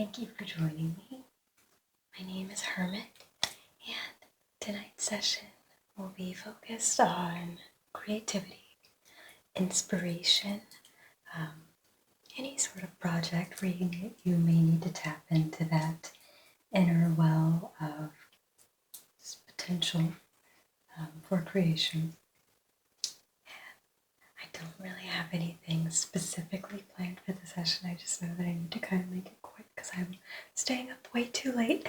Thank you for joining me. My name is Hermit, and tonight's session will be focused on creativity, inspiration, any sort of project where you may need to tap into that inner well of potential for creation. I don't really have anything specifically planned for the session. I just know that I need to kind of make it quick because I'm staying up way too late.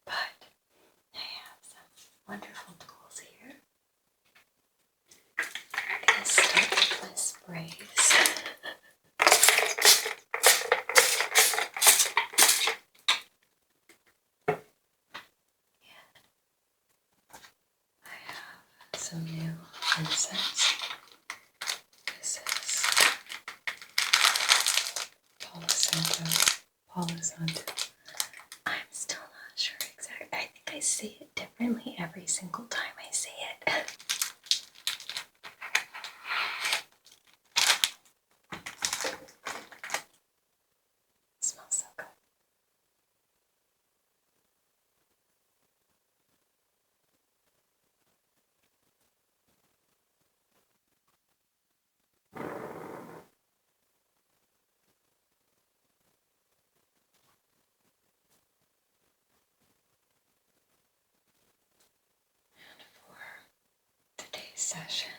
But I have some wonderful tools here. I'm going to start with my sprays. I have some new incense. This is Palo Santo. I'm still not sure exactly. I think I say it differently every single time I say it. It smells so good. For today's session,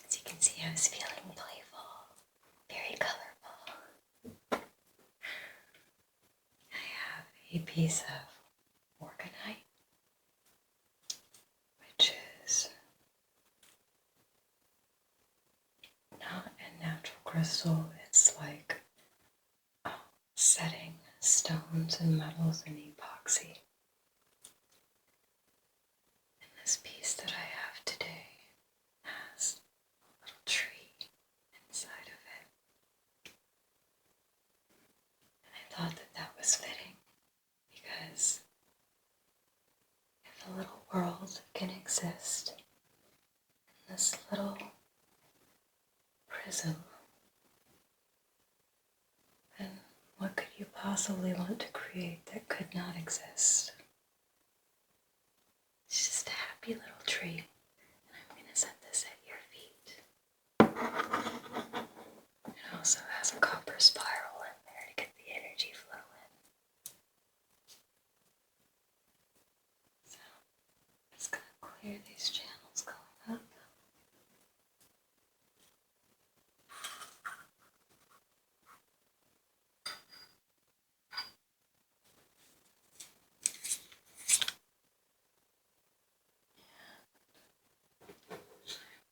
as you can see, I was feeling playful, very colorful. I have a piece of orgonite, which is not a natural crystal. It's like setting stones and metals and epoxy. And this piece that I have today has a little tree inside of it. And I thought that that was fitting because if a little world can exist in this little prism, then what could you possibly want to create that could not exist? It's just a happy little tree, and I'm going to set this at your feet. It also has a copper spiral in there to get the energy flowing. So I'm just going to clear these channels going up.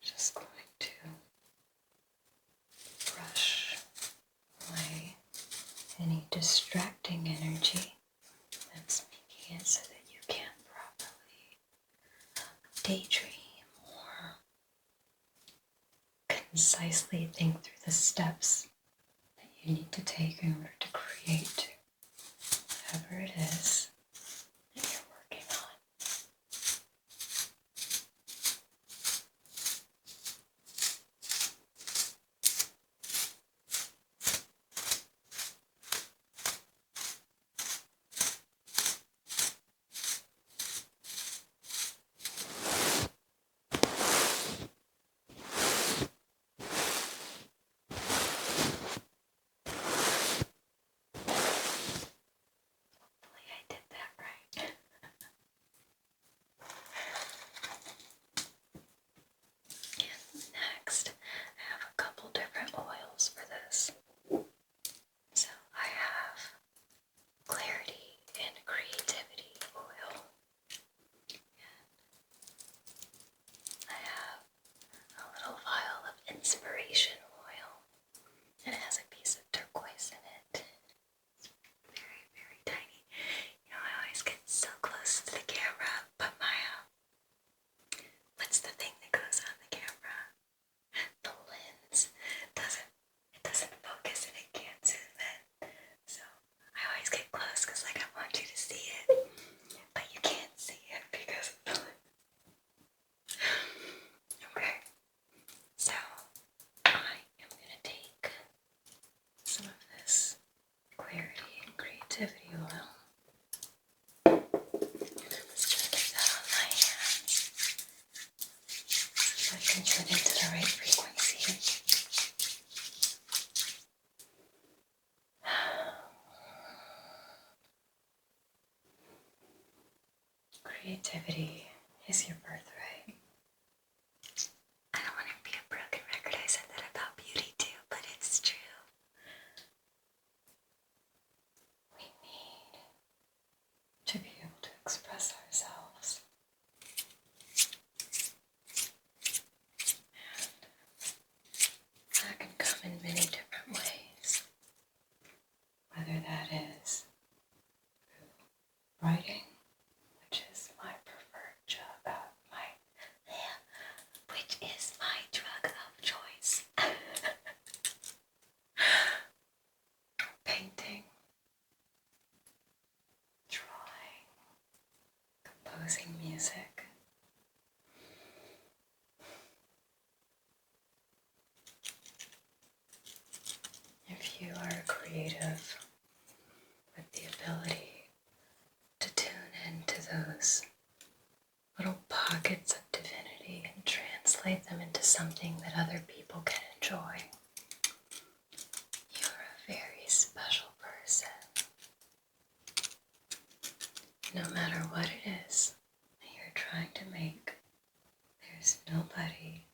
Just going to brush away any distracting energy that's making it so that you can't properly daydream or concisely think through the steps that you need to take in order to create whatever it is that you're working on. Hopefully I did to the right frequency. Creativity is your birthright. I don't want to be a broken record. I said that about beauty too, but it's true. We need to be able to express ourselves. And that can come in many different ways. Whether that is through writing, which is my preferred job, which is my drug of choice. Painting, drawing, composing music. If you are a creative with the ability to tune into those little pockets of divinity and translate them into something that other people can enjoy, you're a very special person. No matter what it is that you're trying to make, there's nobody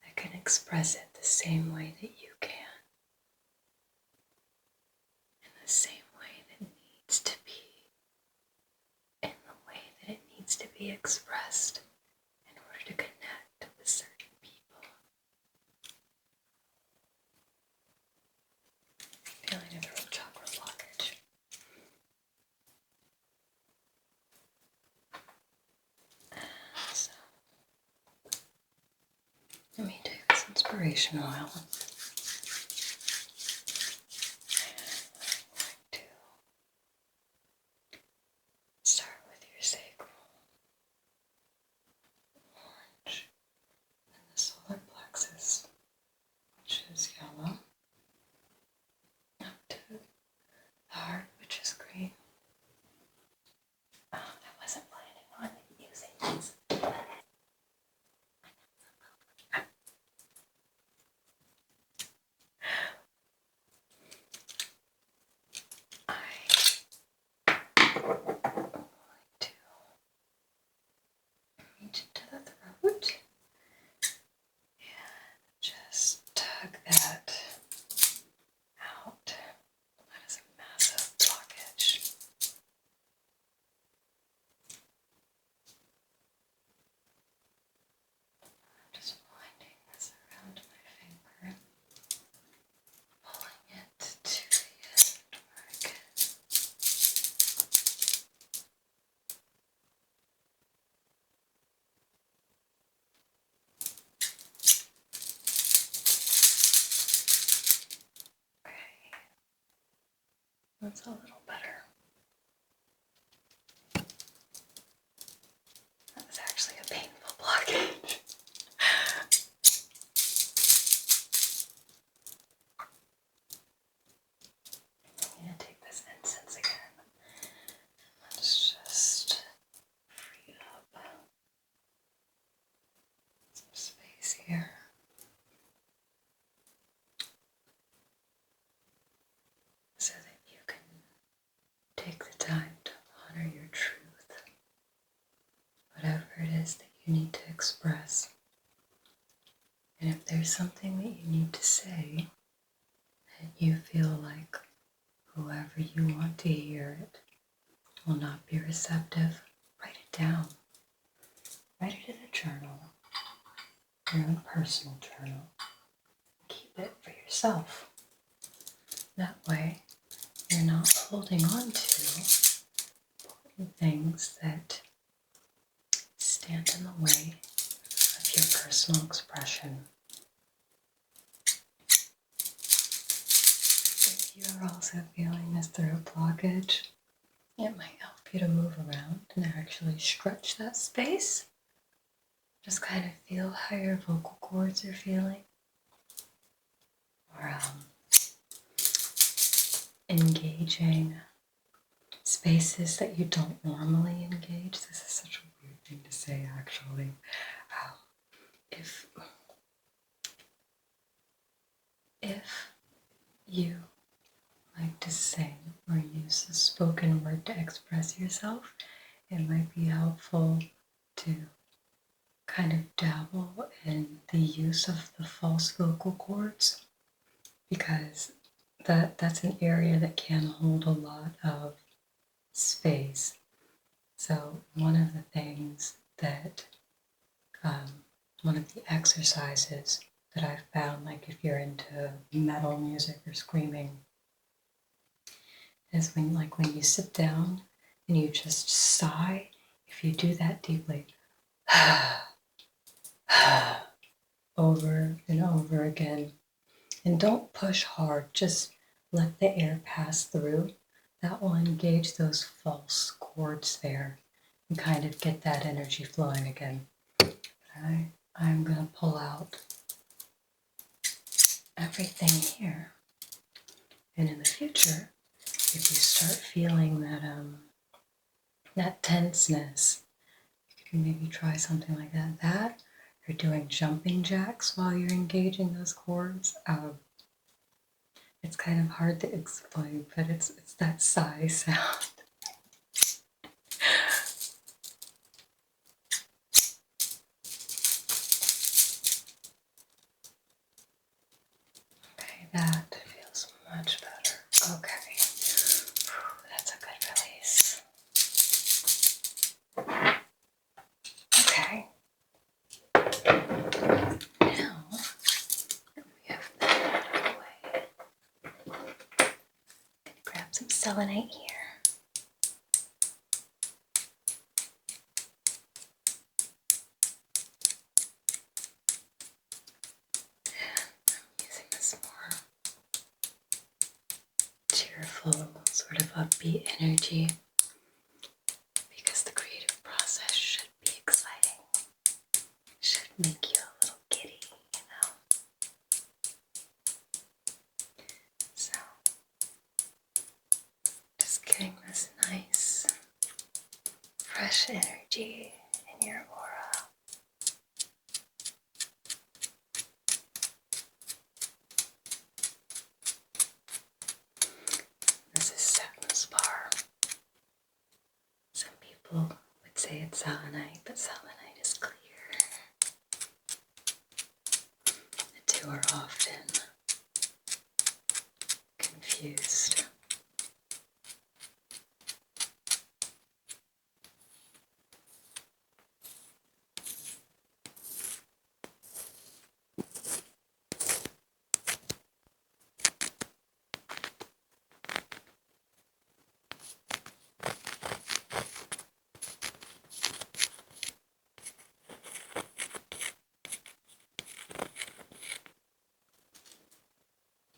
that can express it the same way that you can. In the same way that it needs to be. In the way that it needs to be expressed in order to connect with certain people. Feeling a throat chakra blockage. So, let me take this inspiration oil. I'm going to start with your sacral, orange, and the solar plexus, which is yellow, up to the heart, which is green. Oh, I wasn't planning on using these. To reach into the throat and just tug that out. That is a massive blockage. I'm just winding this around my finger, pulling it to the end where I can. Okay, that's a little better. That was actually a painful blockage. I'm going to take this incense again. Let's just free up some space here. So that you can take the time to honor your truth, whatever it is that you need to express. And if there's something that you need to say, and you feel like whoever you want to hear it will not be receptive, write it down. Write it in a journal, your own personal journal. Keep it for yourself. That way, you're not holding on to important things that stand in the way of your personal expression. If you're also feeling this throat blockage, it might help you to move around and actually stretch that space. Just kind of feel how your vocal cords are feeling. Or engaging spaces that you don't normally engage. This is such a weird thing to say, actually. If yourself, it might be helpful to kind of dabble in the use of the false vocal cords, because that's an area that can hold a lot of space. So one of the things that one of the exercises that I've found, like if you're into metal music or screaming, is when you sit down and you just sigh. If you do that deeply, over and over again, and don't push hard, just let the air pass through. That will engage those false cords there and kind of get that energy flowing again. I'm going to pull out everything here. And in the future, if you start feeling that tenseness, you can maybe try something like that. Or doing jumping jacks while you're engaging those cords. It's kind of hard to explain, but it's that sigh sound. Okay, that feels much better. Okay, that's a good release. Okay. Now we have that out of the way. Gonna grab some selenite here. Cheerful, sort of upbeat energy, because the creative process should be exciting. Should make you a little giddy, So, just getting this nice, fresh energy in your aura. This is satin spar. Some people would say it's selenite, but selenite is clear. The two are often confused.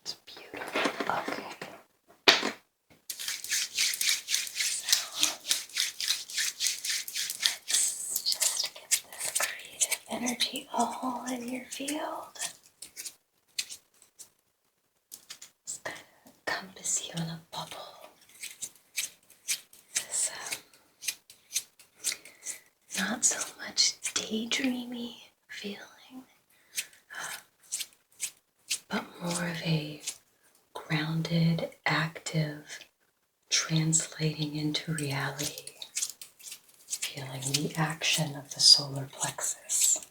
It's beautiful. Okay. Let's just get this creative energy all in your field. Just kind of encompass you in a bubble. This not so much daydreamy feeling, but more of a grounded, active, translating into reality, feeling the action of the solar plexus.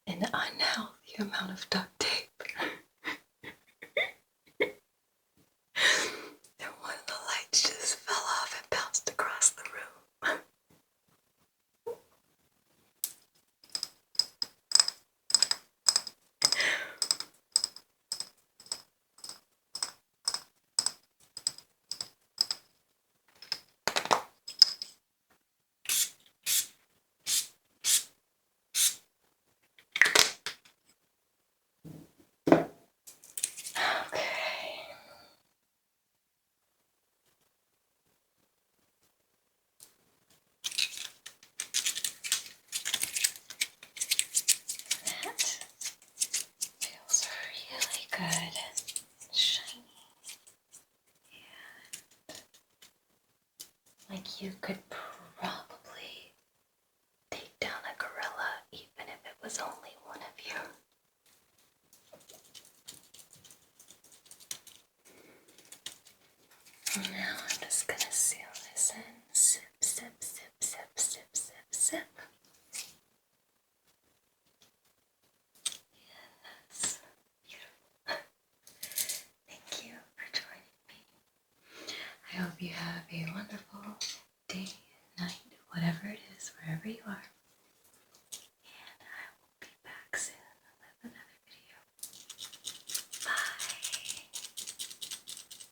An unhealthy amount of duct tape. And one of the lights just fell off and bounced across the room. you could probably take down a gorilla even if it was only one of you. Now I'm just gonna seal this in. Sip, sip, sip, sip, sip, sip, sip. Yes, beautiful. Thank you for joining me. I hope you have a wonderful day, night, whatever it is, wherever you are.